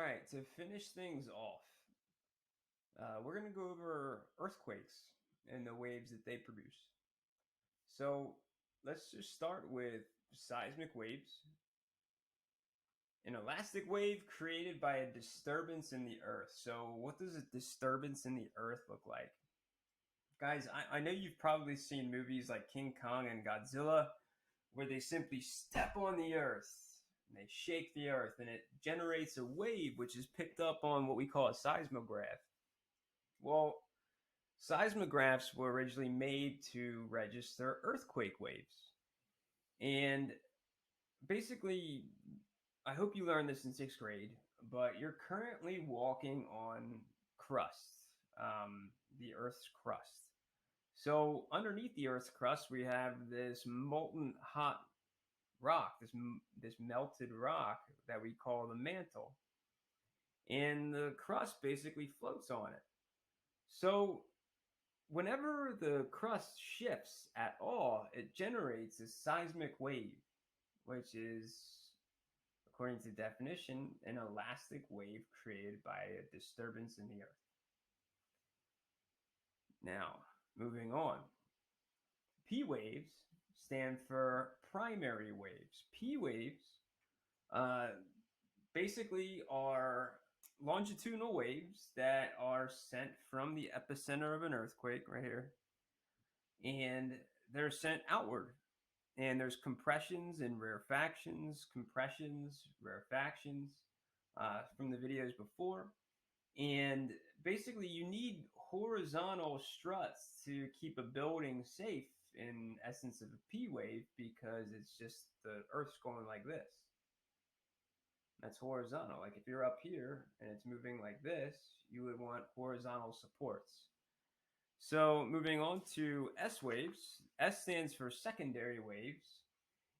All right, to finish things off, we're going to go over earthquakes and the waves that they produce. So let's just start with seismic waves. An elastic wave created by a disturbance in the earth. So, what does a disturbance in the earth look like? Guys, I know you've probably seen movies like King Kong and Godzilla where they simply step on the earth and they shake the earth and it generates a wave which is picked up on what we call a seismograph. Well, seismographs were originally made to register earthquake waves. And basically, I hope you learned this in sixth grade, but you're currently walking on crust, the Earth's crust. So, underneath the Earth's crust, we have this molten hot rock, this melted rock that we call the mantle. And the crust basically floats on it. So, whenever the crust shifts at all, it generates a seismic wave, which is, according to definition, an elastic wave created by a disturbance in the earth. Now, moving on. P waves stand for primary waves. P waves uh, basically are longitudinal waves that are sent from the epicenter of an earthquake right here, and they're sent outward. And there's compressions and rarefactions, from the videos before. And basically, you need horizontal struts to keep a building safe in essence of a P wave because it's just the Earth's going like this. That's horizontal. Like if you're up here and it's moving like this, you would want horizontal supports. So moving on to S waves. S stands for secondary waves.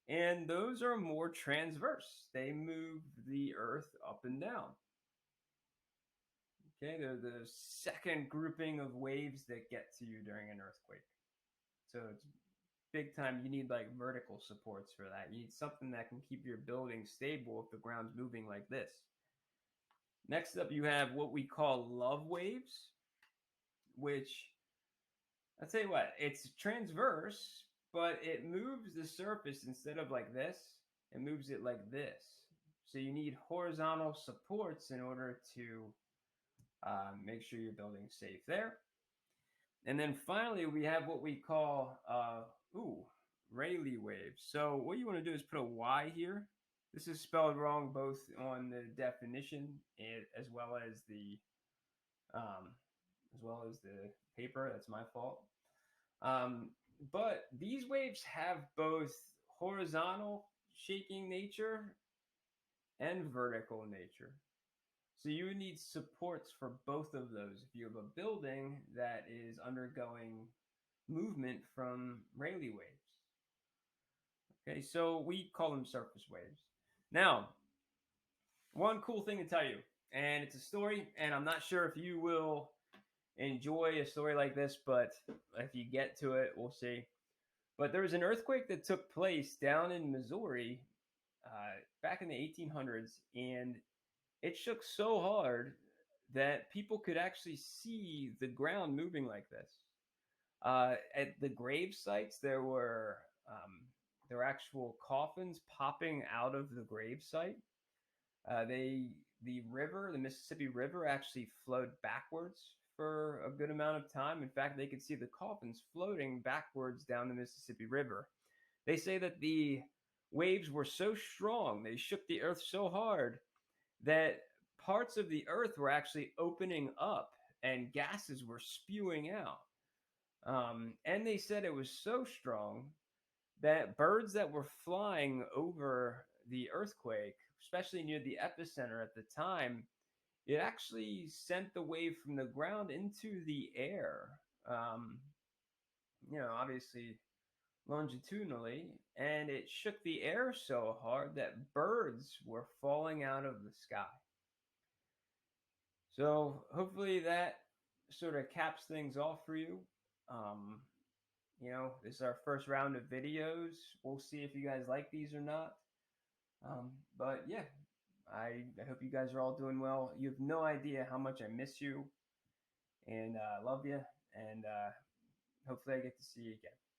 And those are more transverse. They move the earth up and down. Okay, they're the second grouping of waves that get to you during an earthquake. So it's big time. You need like vertical supports for that. You need something that can keep your building stable if the ground's moving like this. Next up, you have what we call love waves, which I'll tell you what, it's transverse, but it moves the surface instead of like this, it moves it like this. So you need horizontal supports in order to make sure your building's safe there. And then finally, we have what we call, Rayleigh waves. So what you want to do is put a Y here. This is spelled wrong both on the definition as well as the paper. That's my fault. But these waves have both horizontal shaking nature and vertical nature. So you would need supports for both of those if you have a building that is undergoing movement from Rayleigh waves. Okay, so we call them surface waves. Now, one cool thing to tell you, and it's a story, and I'm not sure if you will enjoy a story like this, but if you get to it, we'll see. But there was an earthquake that took place down in Missouri back in the 1800s, and it shook so hard that people could actually see the ground moving like this. At the grave sites, there were actual coffins popping out of the grave site. The Mississippi River, actually flowed backwards for a good amount of time. In fact, they could see the coffins floating backwards down the Mississippi River. They say that the waves were so strong, they shook the earth so hard that parts of the earth were actually opening up and gases were spewing out. And they said it was so strong that birds that were flying over the earthquake, especially near the epicenter at the time, it actually sent the wave from the ground into the air. Obviously longitudinally, and it shook the air so hard that birds were falling out of the sky. So hopefully that sort of caps things off for you. This is our first round of videos. We'll see if you guys like these or not. But yeah, I hope you guys are all doing well. You have no idea how much I miss you, and love you, and hopefully I get to see you again.